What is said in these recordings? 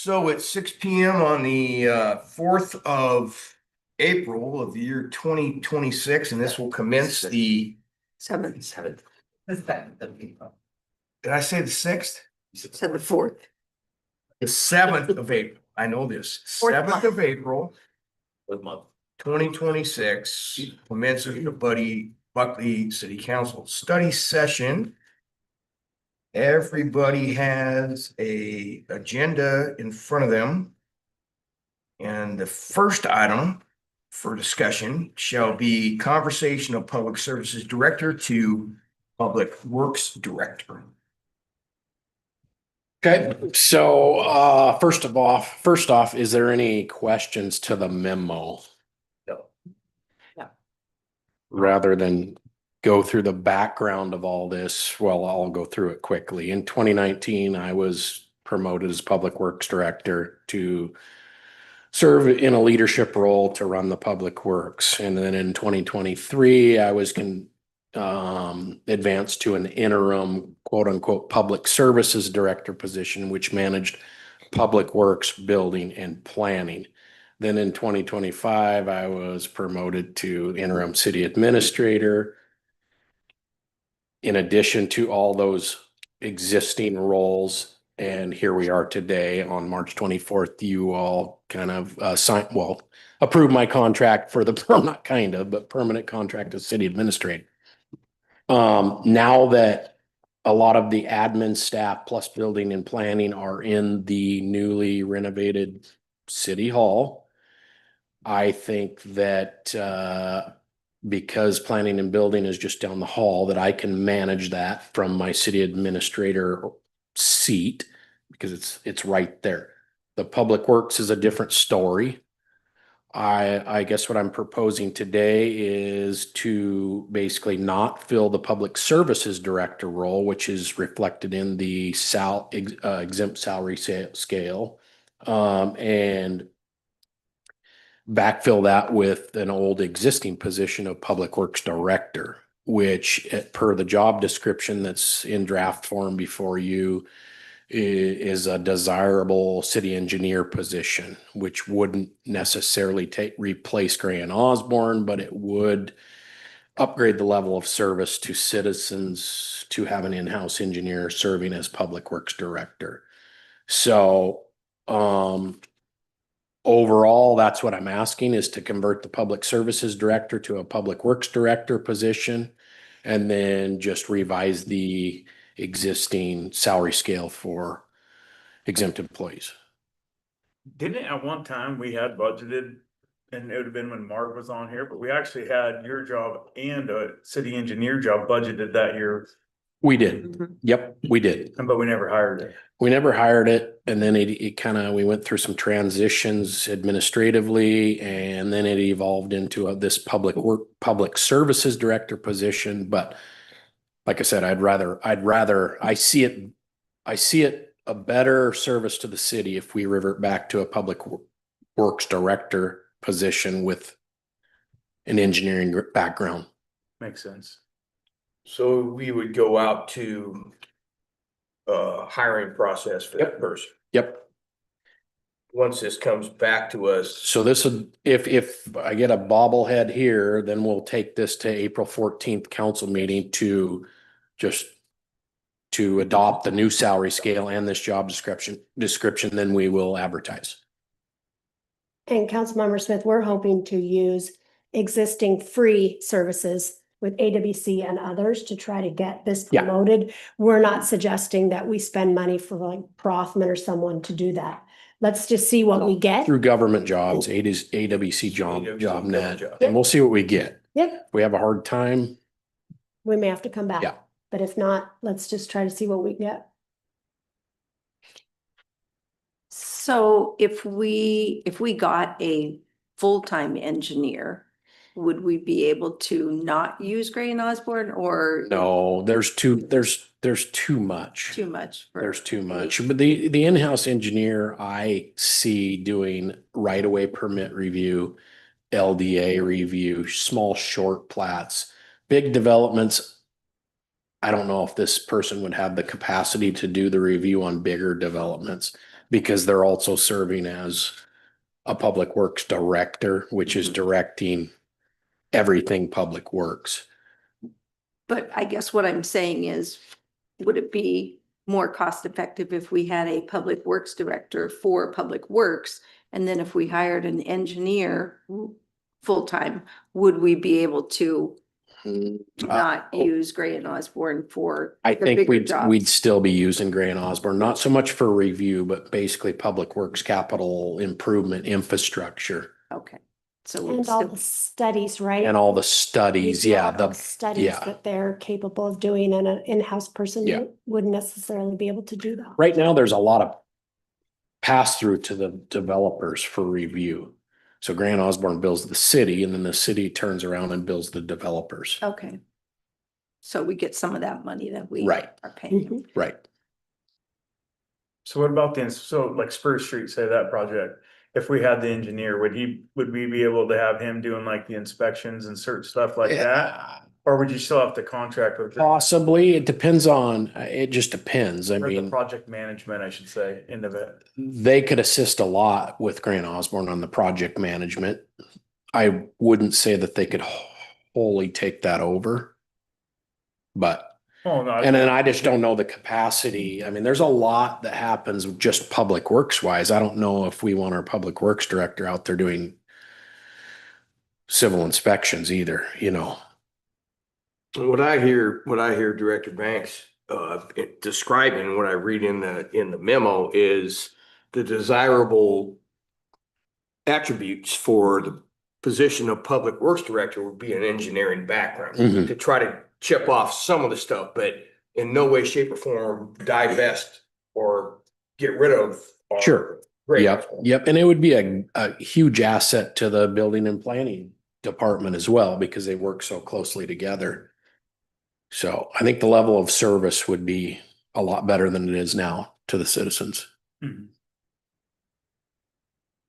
So it's 6 p.m. on the 4th of April of the year 2026, and this will commence the, Seventh. did I say the 6th? Said the fourth. The 7th of April. I know this. Fourth 7th month. of April, What month? 2026, commencing the Buckley City Council study session. Everybody has a agenda in front of them. And the first item for discussion shall be conversation of Public Services Director to Public Works Director. Okay, so first off, is there any questions to the memo? No. Rather than go through the background of all this, well, I'll go through it quickly. In 2019, I was promoted as Public Works Director to serve in a leadership role to run the Public Works. And then in 2023, I was advanced to an interim quote unquote Public Services Director position, which managed Public Works, building and planning. Then in 2025, I was promoted to interim city administrator. In addition to all those existing roles, and here we are today on March 24th, you all kind of approved my contract for the not kind of, but permanent contract as city administrator. Now that a lot of the admin staff plus building and planning are in the newly renovated city hall, I think that because planning and building is just down the hall, that I can manage that from my city administrator seat because it's right there. The Public Works is a different story. I guess what I'm proposing today is to basically not fill the Public Services Director role, which is reflected in the exempt salary scale, and backfill that with an old existing position of Public Works Director, which per the job description that's in draft form before you is a desirable city engineer position, which wouldn't necessarily replace Gray and Osborne, but it would upgrade the level of service to citizens to have an in-house engineer serving as Public Works Director. So, overall, that's what I'm asking, is to convert the Public Services Director to a Public Works Director position, and then just revise the existing salary scale for exempt employees. Didn't at one time we had budgeted, and it would have been when Mark was on here, but we actually had your job and a city engineer job budgeted that year, We did. Yep, we did. but we never hired it. We never hired it, and then we went through some transitions administratively, and then it evolved into this Public Services Director position. But like I said, I see it a better service to the city if we revert back to a Public Works Director position with an engineering background. Makes sense. So we would go out to hiring process for that person. Yep. Once this comes back to us, So this would, if I get a bobblehead here, then we'll take this to April 14th council meeting to adopt the new salary scale and this job description, then we will advertise. And Councilmember Smith, we're hoping to use existing free services with AWC and others to try to get this Yeah. promoted. We're not suggesting that we spend money for like Prothman or someone to do that. Let's just see what we get. Through government jobs, AWC job net, job. and we'll see what we get. Yep, If we have a hard time, we may have to come back. Yeah. But if not, let's just try to see what we get. So if we got a full-time engineer, would we be able to not use Gray and Osborne, or? no, there's too much. Too much. There's too much, but the in-house engineer I see doing right-of-way permit review, LDA review, small short plats, big developments. I don't know if this person would have the capacity to do the review on bigger developments. because they're also serving as a public works director, which is directing everything public works. But I guess what I'm saying is, would it be more cost effective if we had a public works director for public works? And then if we hired an engineer full-time, would we be able to not use Gray and Osborne for I the think bigger we'd jobs? still be using Gray and Osborne, not so much for review, but basically public works, capital improvement, infrastructure, Okay, so we'd And all still, the studies, right? and all the studies. Yeah, the Studies yeah. that they're capable of doing, and an in-house person Yeah. wouldn't necessarily be able to do that. right now, there's a lot of pass through to the developers for review. So Grant Osborne bills the city, and then the city turns around and bills the developers. okay. So we get some of that money that we Right. are paying. Mhm. Right. So what about so like Spur Street, say that project, if we had the engineer, would we be able to have him doing like the inspections and certain stuff like that? Yeah, Or would you still have to contract with possibly. It depends on, it just depends. I or the mean, project management, I should say, end of it? they could assist a lot with Grant Osborne on the project management. I wouldn't say that they could wholly take that over. But, Oh, no. and then I just don't know the capacity. I mean, there's a lot that happens just public works wise. I don't know if we want our public works director out there doing civil inspections either, you know. What I hear Director Banks describing, what I read in the memo is the desirable attributes for the position of Public Works Director would be an engineering background Mhm. to try to chip off some of the stuff, but in no way, shape, or form divest or get rid of. our Sure. grade. Yep. And it would be a huge asset to the building and planning department as well, because they work so closely together. So I think the level of service would be a lot better than it is now to the citizens. Mhm.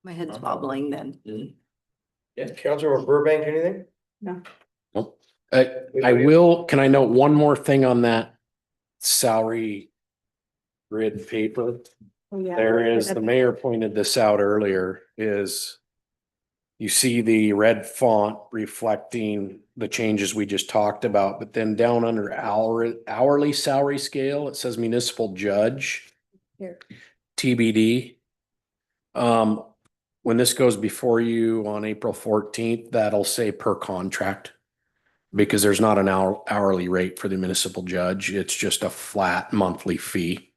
My head's wobbling then. Yeah, Councilor Burbank, anything? I will, can I note one more thing on that salary grid paper? Oh, yeah. There is, the mayor pointed this out earlier, is you see the red font reflecting the changes we just talked about, but then down under hourly salary scale, it says municipal judge. Here. TBD. When this goes before you on April 14th, that'll say per contract. Because there's not an hourly rate for the municipal judge. It's just a flat monthly fee.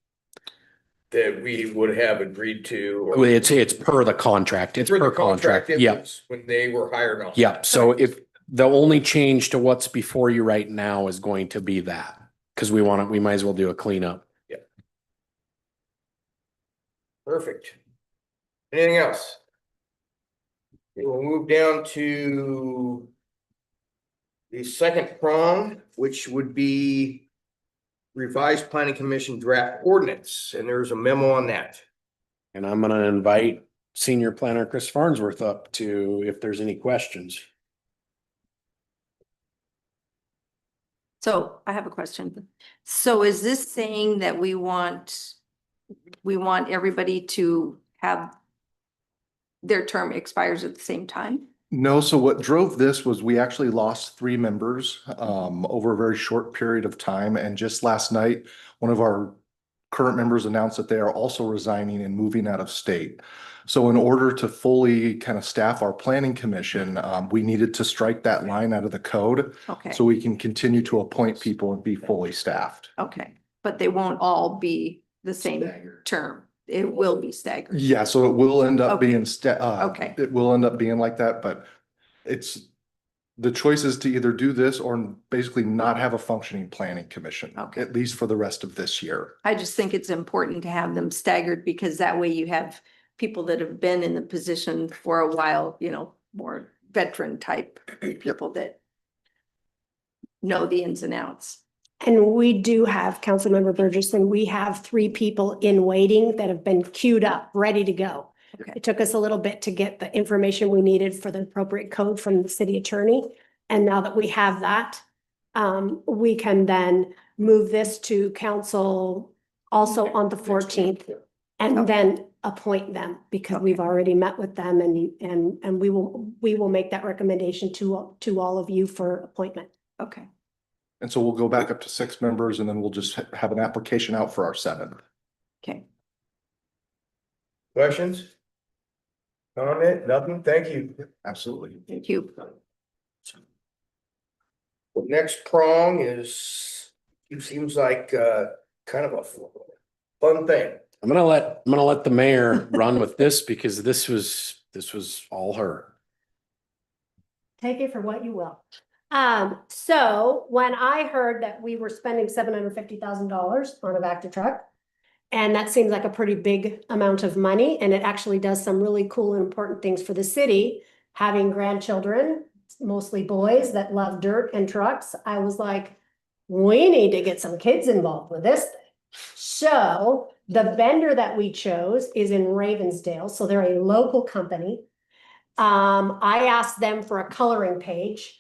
That we would have agreed to. or- Well, it's per the contract. It's For the per contract. it Yep. was when they were hired on. Yep. So if the only change to what's before you right now is going to be that, because we might as well do a cleanup. Perfect. Anything else? Okay, we'll move down to the second prong, which would be revised planning commission draft ordinance, and there's a memo on that. And I'm gonna invite senior planner Chris Farnsworth up to, if there's any questions. So I have a question. So is this saying that we want everybody to have their term expires at the same time? No, so what drove this was we actually lost 3 members over a very short period of time. And just last night, one of our current members announced that they are also resigning and moving out of state. So in order to fully kind of staff our planning commission, we needed to strike that line out of the code Okay, so we can continue to appoint people and be fully staffed. okay, but they won't all be the same term. It will be staggered. Yeah, so it will end up Okay. being Okay. it will end up being like that, but it's the choice is to either do this or basically not have a functioning planning commission, Okay. at least for the rest of this year. I just think it's important to have them staggered because that way you have people that have been in the position for a while, more veteran type people that know the ins and outs. And we do have, Councilmember Burgess, and we have 3 people in waiting that have been queued up, ready to go. Okay. It took us a little bit to get the information we needed for the appropriate code from the city attorney. And now that we have that, we can then move this to council also on the 14th. And then appoint them because we've already met with them and we will make that recommendation to all of you for appointment. Okay. And so we'll go back up to 6 members and then we'll just have an application out for our 7th. Okay. Questions? Comment? Nothing? Thank you. Absolutely. Thank you. The next prong is, it seems like kind of a fun thing. I'm gonna let the mayor run with this because this was all her. Take it for what you will. So when I heard that we were spending $750,000 on a Vector truck, and that seems like a pretty big amount of money, and it actually does some really cool and important things for the city, having grandchildren, mostly boys that love dirt and trucks, I was like, we need to get some kids involved with this thing. So the vendor that we chose is in Ravensdale, so they're a local company. I asked them for a coloring page.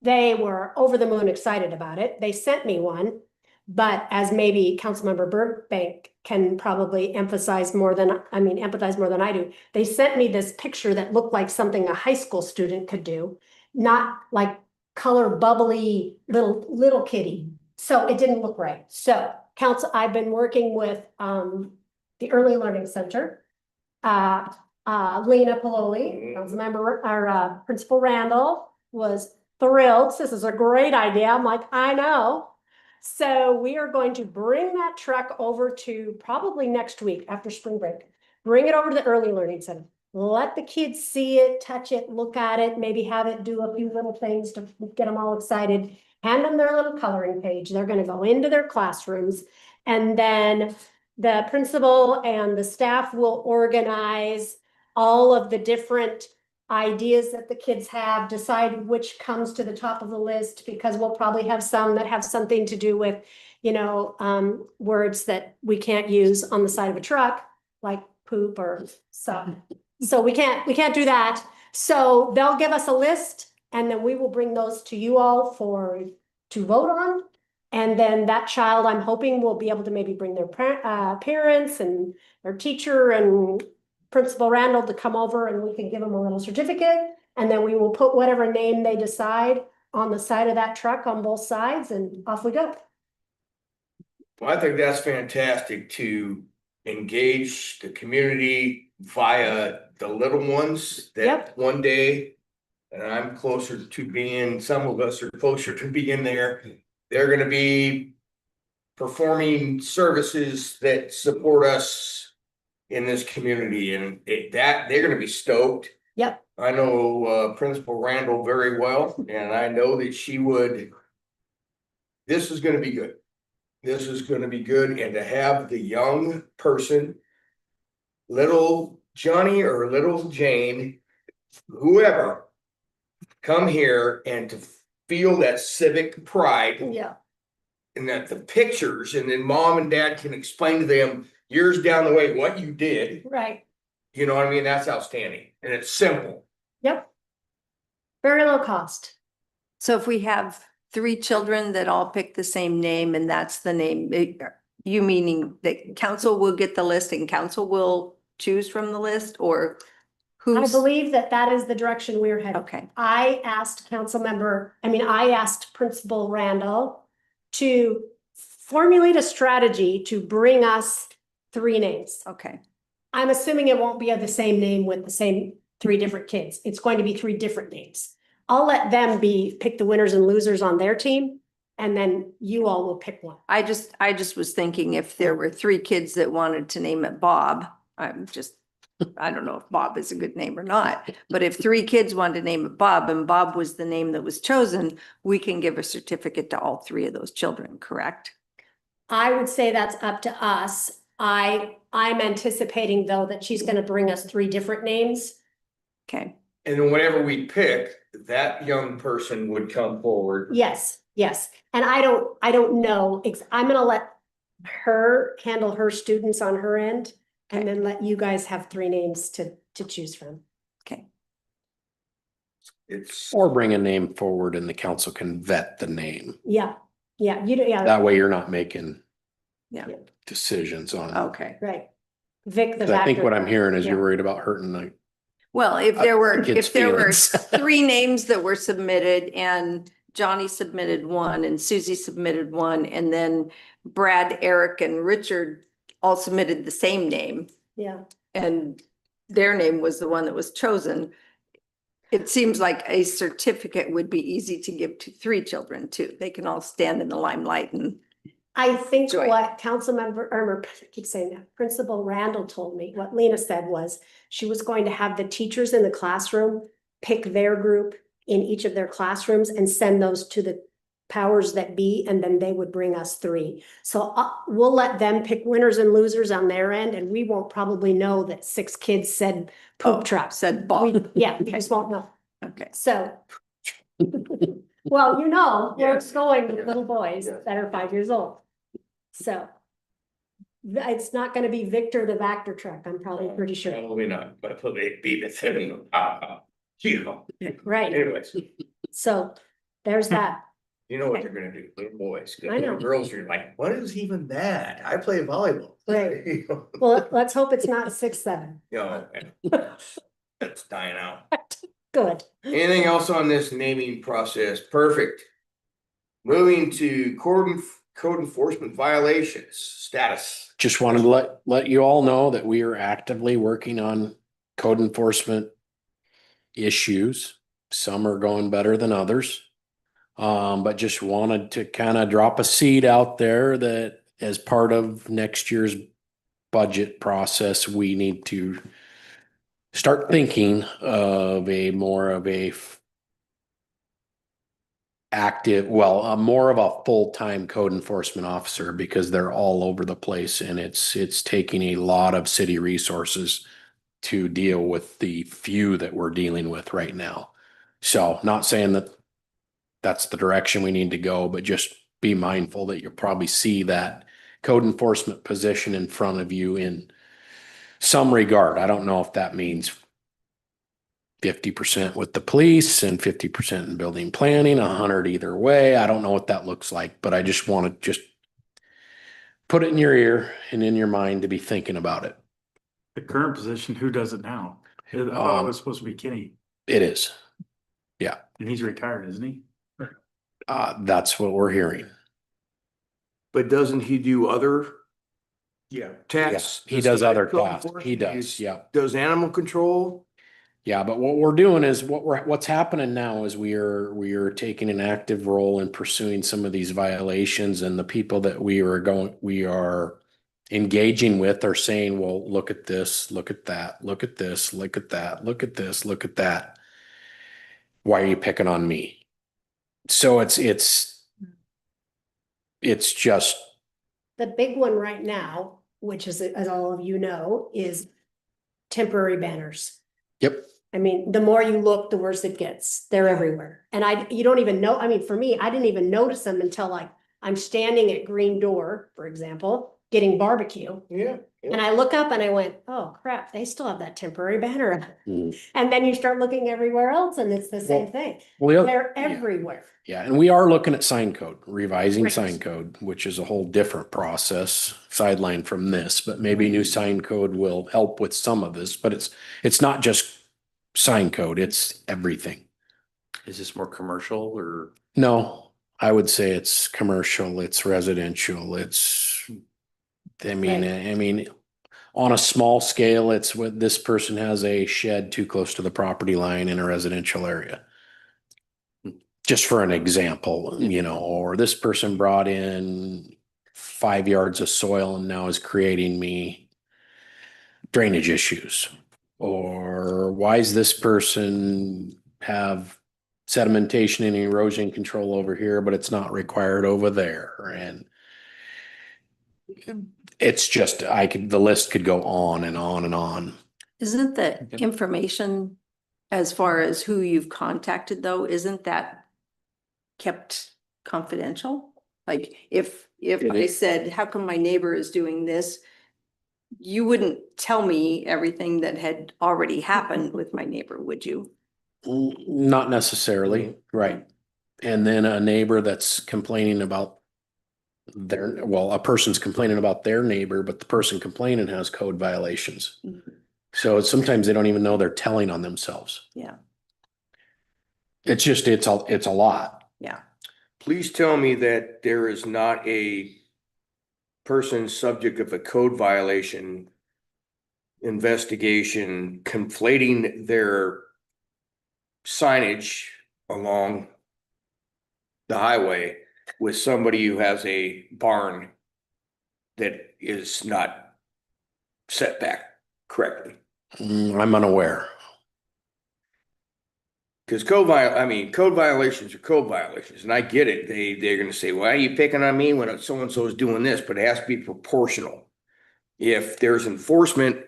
They were over the moon excited about it. They sent me one, but as maybe Councilmember Burbank can probably empathize more than I do. They sent me this picture that looked like something a high school student could do, not like color bubbly little kitty. So it didn't look right. So council, I've been working with the Early Learning Center. Lena Pololi, Councilmember, our Principal Randall was thrilled. This is a great idea. I'm like, I know. So we are going to bring that truck over to probably next week after spring break. Bring it over to the Early Learning Center. Let the kids see it, touch it, look at it, maybe have it do a few little things to get them all excited. Hand them their little coloring page. They're going to go into their classrooms, and then the principal and the staff will organize all of the different ideas that the kids have, decide which comes to the top of the list, because we'll probably have some that have something to do with, words that we can't use on the side of a truck, like poop or stuff. So we can't do that. So they'll give us a list, and then we will bring those to you all to vote on. And then that child, I'm hoping, will be able to maybe bring their parents and their teacher and Principal Randall to come over, and we can give them a little certificate. And then we will put whatever name they decide on the side of that truck on both sides, and off we go. Well, I think that's fantastic to engage the community via the little ones that Yep. one day, and I'm closer to being, some of us are closer to being there. They're gonna be performing services that support us in this community, and they're gonna be stoked. Yep. I know Principal Randall very well, and I know that she would. This is gonna be good. This is gonna be good, and to have the young person, little Johnny or little Jane, whoever, come here and to feel that civic pride. Yeah. And that the pictures, and then mom and dad can explain to them years down the way what you did. Right. You know what I mean? That's outstanding, and it's simple. Yep. Very low cost. So if we have 3 children that all pick the same name and that's the name, you meaning that council will get the list and council will choose from the list, or I who's? believe that is the direction we're headed. Okay, I asked Principal Randall to formulate a strategy to bring us 3 names. okay, I'm assuming it won't be of the same name with the same 3 different kids. It's going to be 3 different names. I'll let them pick the winners and losers on their team, and then you all will pick one. I just was thinking if there were 3 kids that wanted to name it Bob, I don't know if Bob is a good name or not, but if 3 kids wanted to name it Bob and Bob was the name that was chosen, we can give a certificate to all 3 of those children, correct? I would say that's up to us. I'm anticipating, though, that she's gonna bring us 3 different names. Okay, And then whenever we pick, that young person would come forward. Yes, yes. And I don't know, I'm gonna let her handle her students on her end, and then let you guys have 3 names to choose from. okay, It's, Or bring a name forward and the council can vet the name. Yeah, yeah, That way you're not making yeah, decisions on. okay. right. Vic the. I think what I'm Vector- hearing is you're yeah. worried about hurting the Well, if there were, kids' if there were feelings. 3 names that were submitted and Johnny submitted one and Susie submitted one, and then Brad, Eric and Richard all submitted the same name Yeah, and their name was the one that was chosen. It seems like a certificate would be easy to give to 3 children too. They can all stand in the limelight and I think Joy. what Councilmember, or I keep saying that, Principal Randall told me, what Lena said was she was going to have the teachers in the classroom pick their group in each of their classrooms and send those to the powers that be, and then they would bring us 3. So we'll let them pick winners and losers on their end, and we won't probably know that 6 kids said poop trucks. said Bob. Yeah, we just won't know. Okay. So. Well, where Yes. it's going with little boys that are 5 years old. So. It's not gonna be Victor the Vector truck, I'm probably pretty sure. Probably not, but they beat it. Right, Anyways, so there's that. you know what they're gonna do, little boys. I know. Girls are like, what is even that? I play volleyball. Right. Well, let's hope it's not 6-7. No, it's dying out. Good. Anything else on this naming process? Perfect. Moving to code enforcement violations status. Just wanted to let you all know that we are actively working on code enforcement issues. Some are going better than others. But just wanted to kind of drop a seed out there that as part of next year's budget process, we need to start thinking of more of a more of a full-time code enforcement officer, because they're all over the place and it's taking a lot of city resources to deal with the few that we're dealing with right now. So not saying that that's the direction we need to go, but just be mindful that you'll probably see that code enforcement position in front of you in some regard. I don't know if that means 50% with the police and 50% in building planning, 100 either way. I don't know what that looks like, but I just want to put it in your ear and in your mind to be thinking about it. The current position, who does it now? I thought it was supposed to be Kenny, It is. and he's retired, isn't he? That's what we're hearing. But doesn't he do other Yeah. tasks? He does other Code tasks. He enforcement? does. He's- Yeah. Does animal control? Yeah, but what we're doing is what's happening now is we are taking an active role in pursuing some of these violations, and the people that we are engaging with are saying, well, look at this, look at that, look at this, look at that, look at this, look at that. Why are you picking on me? So it's just, The big one right now, which is, as all of you know, is temporary banners. yep. I mean, the more you look, the worse it gets. They're everywhere. And you don't even know, I mean, for me, I didn't even notice them until like I'm standing at Green Door, for example, getting barbecue. Yeah. And I look up and I went, oh crap, they still have that temporary banner up. Mhm. And then you start looking everywhere else and it's the same Well, thing. Well, the other- They're yeah. everywhere. Yeah, and we are looking at sign code, revising Right. sign code, which is a whole different process, sideline from this, but maybe new sign code will help with some of this, but it's not just sign code, it's everything. Is this more commercial or? No, I would say it's commercial, it's residential, I mean, on a small scale, it's what this person has a shed too close to the property line in a residential area. Just for an example, or this person brought in 5 yards of soil and now is creating me drainage issues. Or why is this person have sedimentation and erosion control over here, but it's not required over there? And it's just, the list could go on and on and on. Isn't the Okay. information as far as who you've contacted though, isn't that kept confidential? Like if It I is. said, how come my neighbor is doing this? You wouldn't tell me everything that had already happened with my neighbor, would you? Not necessarily, right? And then a neighbor that's complaining about a person's complaining about their neighbor, but the person complaining has code violations. Mhm. So sometimes they don't even know they're telling on themselves. Yeah, It's a lot. yeah. Please tell me that there is not a person subject of a code violation investigation conflating their signage along the highway with somebody who has a barn that is not set back correctly. I'm unaware. Because code violations are code violations, and I get it. They're gonna say, why are you picking on me when so-and-so is doing this? But it has to be proportional. If there's enforcement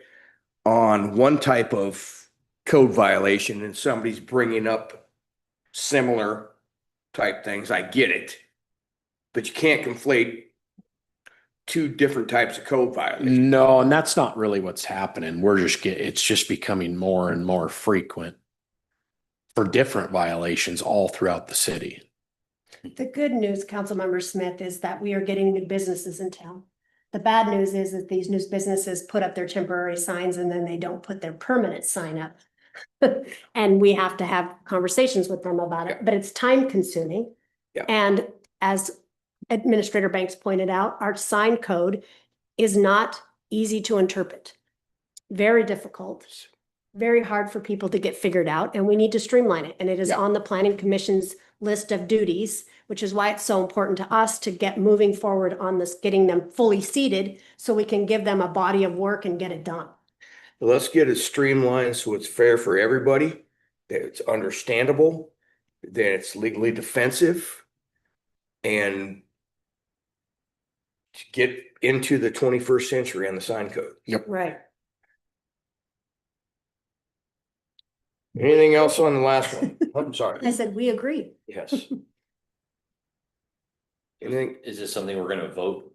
on one type of code violation and somebody's bringing up similar type things, I get it. But you can't conflate two different types of code violations. No, and that's not really what's happening. It's just becoming more and more frequent for different violations all throughout the city. The good news, Councilmember Smith, is that we are getting new businesses in town. The bad news is that these new businesses put up their temporary signs and then they don't put their permanent sign up. And we have to have conversations with them about it, but it's time consuming. Yeah. And as Administrator Banks pointed out, our sign code is not easy to interpret. Very difficult, very hard for people to get figured out, and we need to streamline it. And it is Yeah. on the Planning Commission's list of duties, which is why it's so important to us to get moving forward on this, getting them fully seated so we can give them a body of work and get it done. Let's get it streamlined so it's fair for everybody, that it's understandable, that it's legally defensive, and to get into the 21st century on the sign code. Right. Anything else on the last one? I'm I sorry. said, we agree. Yes. Anything? Is this something we're gonna vote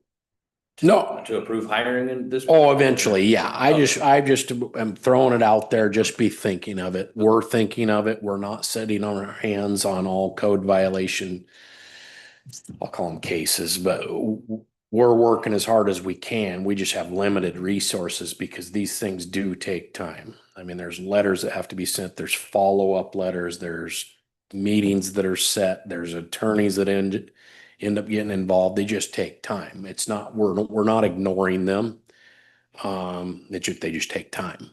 No, to approve hiring in this? eventually, yeah. I just am throwing it out there. Just be thinking of it. We're thinking of it. We're not sitting on our hands on all code violation. I'll call them cases, but we're working as hard as we can. We just have limited resources because these things do take time. I mean, there's letters that have to be sent. There's follow-up letters. There's meetings that are set. There's attorneys that end up getting involved. They just take time. It's not, we're not ignoring them. They just take time.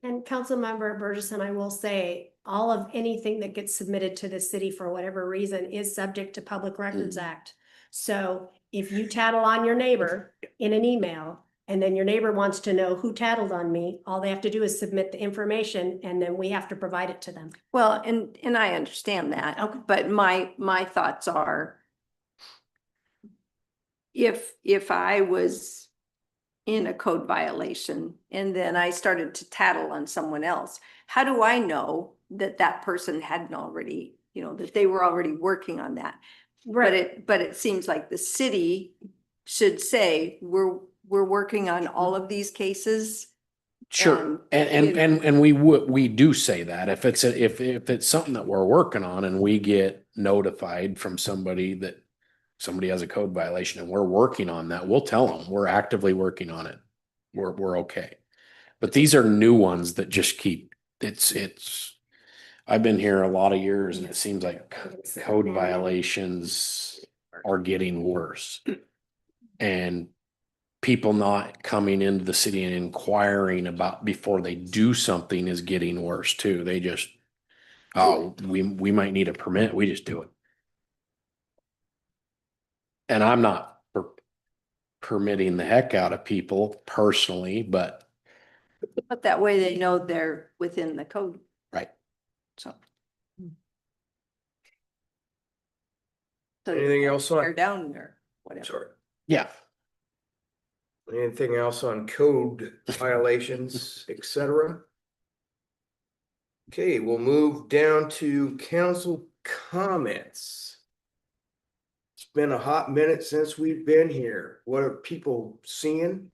And Councilmember Burgess, and I will say, all of anything that gets submitted to the city for whatever reason is subject to Public Records Act. So if you tattle on your neighbor in an email, and then your neighbor wants to know who tattled on me, all they have to do is submit the information, and then we have to provide it to them. Well, and I understand that, Okay. but my thoughts are if I was in a code violation and then I started to tattle on someone else, how do I know that that person hadn't already, that they were already working on that? But it seems like the city should say, we're working on all of these cases. Sure. And, And we do say that if it's something that we're working on and we get notified from somebody that somebody has a code violation and we're working on that, we'll tell them we're actively working on it. We're okay. But these are new ones that just keep, I've been here a lot of years and it seems like code violations are getting worse. And people not coming into the city and inquiring about before they do something is getting worse too. They just, we might need a permit. We just do it. And I'm not permitting the heck out of people personally, but that way they know they're within the code. right. So Anything else tear on? down or whatever. Sorry. Yeah. Anything else on code violations, etc.? Okay, we'll move down to council comments. It's been a hot minute since we've been here. What are people seeing?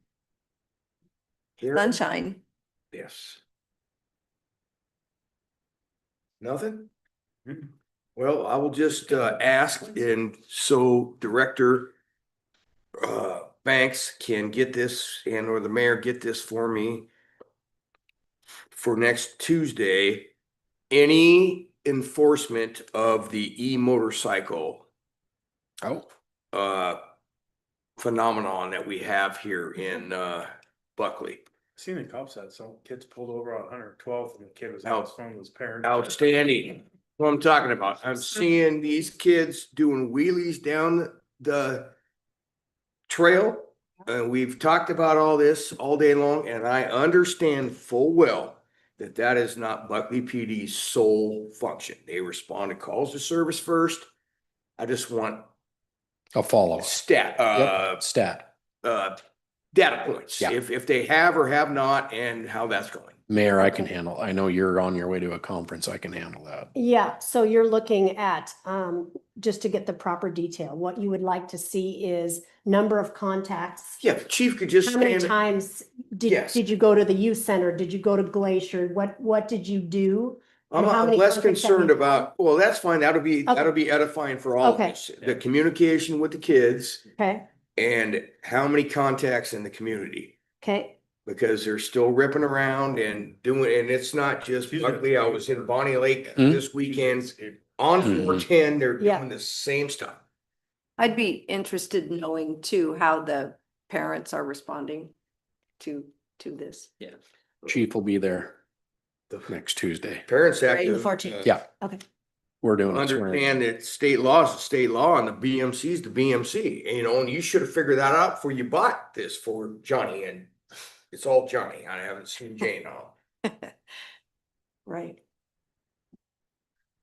Hearing? Sunshine. Yes. Nothing? Well, I will just ask, and so Director Banks can get this, and or the mayor get this for me for next Tuesday. Any enforcement of the e-motorcycle Oh, phenomenon that we have here in Buckley. Seen the cops had some kids pulled over on 112th and the kid was Out- out from his parents. Outstanding. What I'm talking about. I'm seeing these kids doing wheelies down the trail. And we've talked about all this all day long, and I understand full well that that is not Buckley PD's sole function. They respond to calls to service first. I just want a follow-up. Stat. Data points. Yeah. If they have or have not, and how that's going. Mayor, I can handle. I know you're on your way to a conference. I can handle that. Yeah, so you're looking at, just to get the proper detail, what you would like to see is number of contacts. Yeah, the chief could just How many stand. times Yes. did you go to the youth center? Did you go to Glacier? What did you do? I'm and how I'm many less contacts have concerned you- about, well, that's fine. That'll be Okay. edifying for all of Okay. us. The communication with the kids Okay, and how many contacts in the community. okay, Because they're still ripping around and doing, and it's not just Buckley. I was in Bonnie Lake Hmm? this weekend. On Mhm. 410, they're Yeah. doing the same stuff. I'd be interested in knowing too, how the parents are responding to this. Yeah. Chief will be there The next Tuesday. parents Right, active. the 14th. Yeah. okay. We're doing it. Understand that state law is the state law and the BMC is the BMC, you know, and you should have figured that out before you bought this for Johnny, and it's all Johnny. I haven't seen Jane on. Right.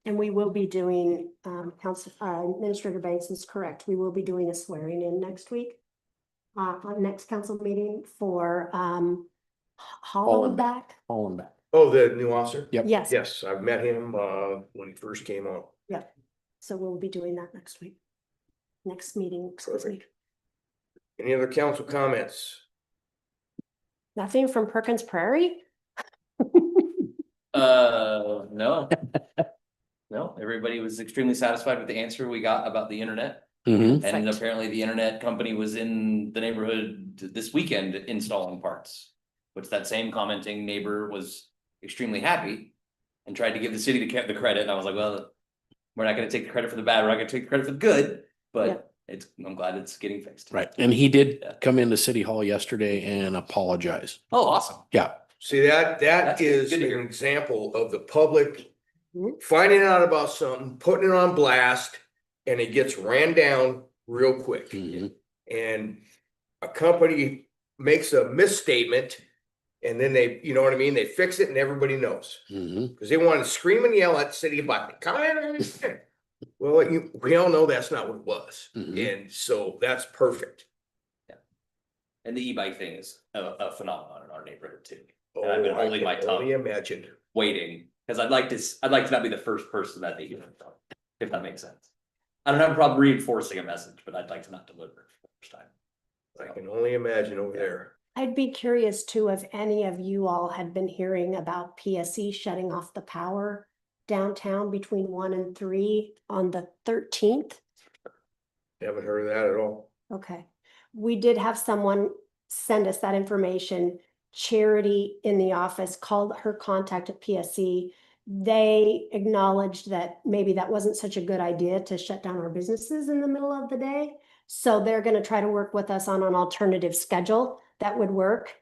And we will be doing, Administrator Banks is correct. We will be doing a swearing in next week. On next council meeting for, Hollaback. Falling back. Oh, the new officer? Yep. Yes, Yes, I've met him when he first came on. so we'll be doing that next week. Next meeting, excuse me. Perfect. Any other council comments? Nothing from Perkins Prairie? No. No, everybody was extremely satisfied with the answer we got about the internet. Mhm. And Perfect. apparently the internet company was in the neighborhood this weekend installing parts. Which that same commenting neighbor was extremely happy and tried to give the city the credit. And I was like, well, we're not gonna take the credit for the bad, we're not gonna take the credit for the good, Yeah. but I'm glad it's getting fixed. Right. And he did Yeah. come into City Hall yesterday and apologize. Oh, awesome. Yeah. See, that That's good. is Good to an hear. example of the public Mhm. finding out about something, putting it on blast, and it gets ran down real quick. Mhm. And a company makes a misstatement, and then they, you know what I mean? They fix it and everybody knows. Mhm. Because they want to scream and yell at the city of Buckley, come in. Well, we all know that's not what it was. Mhm. And so that's perfect. And the e-bike thing is a phenomenon in our neighborhood too. Oh, And I've been I holding my can only tongue, imagine. waiting, because I'd like to not be the first person that they hear from, if that makes sense. I don't have a problem reinforcing a message, but I'd like to not deliver it for the first time. I can only imagine over there. I'd be curious too, if any of you all had been hearing about PSE shutting off the power downtown between 1 and 3 on the 13th. Haven't heard of that at all. Okay, we did have someone send us that information. Charity in the office called her contact at PSC. They acknowledged that maybe that wasn't such a good idea to shut down our businesses in the middle of the day. So they're gonna try to work with us on an alternative schedule that would work.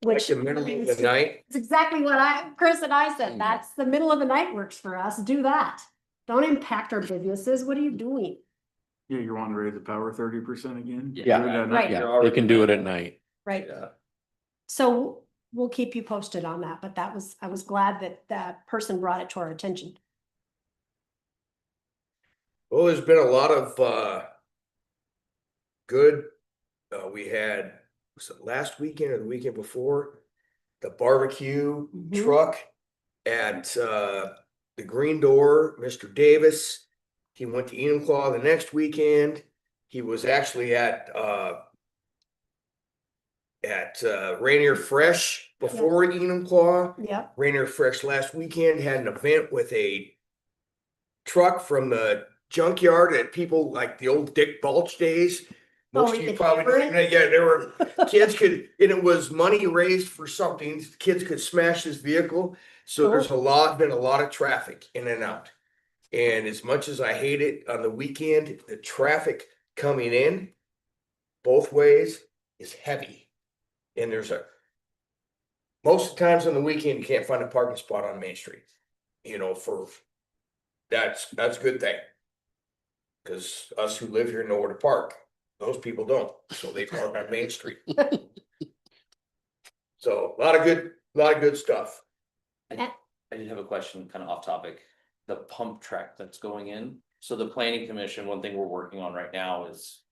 Like Which the middle of the night. It's exactly what Chris and I said. Mhm. That's the middle of the night works for us. Do that. Don't impact our businesses. What are you doing? Yeah, you're wanting to raise the power 30% again? Yeah. Do it at Right. night? Yeah, they can do it at night. Right? Yeah. So we'll keep you posted on that, but I was glad that that person brought it to our attention. Well, there's been a lot of good, we had, was it last weekend or the weekend before? The barbecue Mhm. truck at the Green Door, Mr. Davis. He went to Enumclaw the next weekend. He was actually at Rainier Fresh before Enumclaw. Yep, Rainier Fresh last weekend had an event with a truck from the junkyard that people like the old Dick Balch days. Most of you you could probably, tamper it? yeah, there were kids could, and it was money raised for something. Kids could smash this vehicle. So there's been a lot of traffic in and out. And as much as I hate it on the weekend, the traffic coming in both ways is heavy. And most of the times on the weekend, you can't find a parking spot on Main Street. You know, that's a good thing. Cause us who live here know where to park. Those people don't, so they park on Main Street. So a lot of good stuff. I did have a question kind of off topic. The pump track that's going in. So the planning commission, one thing we're working on right now is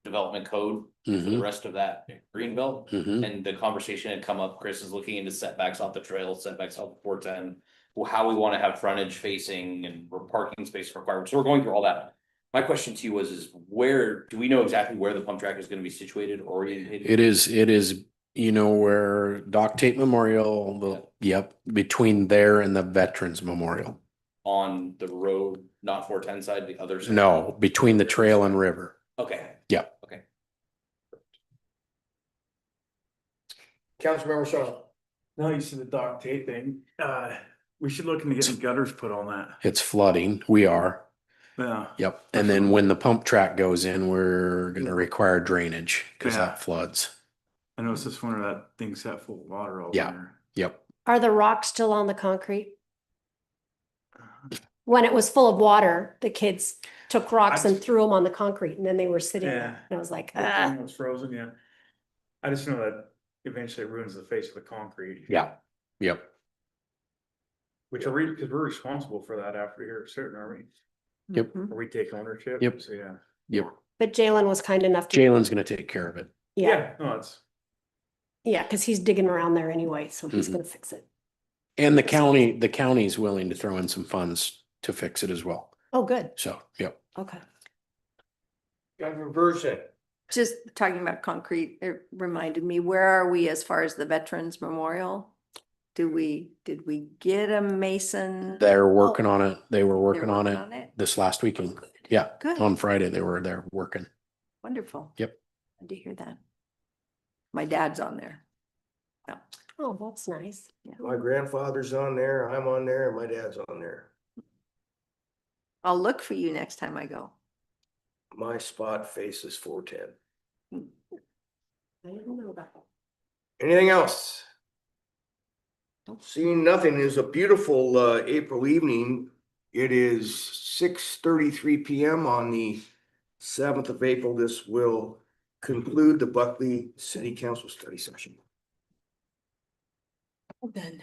development code for the Mhm, rest of that greenbelt. mhm. And the conversation had come up, Chris is looking into setbacks off the trail, setbacks off 410. How we want to have frontage facing and parking space requirements. So we're going through all that. My question to you is where, do we know exactly where the pump track is going to be situated or oriented? It is, you know, where Doc Tate Memorial, yep, between there and the Veterans Memorial. On the road, not 410 side, the other side? No, between the trail and river. Okay. Yep. Okay. Councilmember Shaw. No, you said the Doc Tate thing, we should look into getting gutters put on that. It's flooding. We are. Yeah, Yep. And then when the pump track goes in, we're gonna require drainage because Yeah. that floods. I know it's this winter that thing sat full of water all Yeah. winter. Yep. Are the rocks still on the concrete? When it was full of water, the kids took rocks and threw them on the concrete and then they were sitting Yeah. there. And I was like, That thing was frozen, yeah. I just know that eventually it ruins the face of the concrete. Yeah. Yep. Which because we're responsible for that after here, certain, are we? Yep. Mhm. Or we take ownership. Yep. So, yeah. Yep. But Jalen was kind enough to. Jalen's gonna take care of it. Yeah, No, it's, yeah, because he's digging around there anyway, so he's Mhm. gonna fix it. And the county's willing to throw in some funds to fix it as well. Oh, good. So, yep. Okay. Councilmember Berson. Just talking about concrete, it reminded me, where are we as far as the Veterans Memorial? Did we get a mason? They're working on it. They were They're working on it this last weekend. Yeah. Good. On Friday, they were there working. Wonderful. Yep. Glad to hear that. My dad's on there. Oh, that's nice. My grandfather's on there, I'm on there, and my dad's on there. I'll look for you next time I go. My spot faces 410. I didn't know that. Anything else? Seeing nothing, it's a beautiful April evening. It is 6:33 p.m. on the 7th of April. This will conclude the Buckley City Council study session. Then.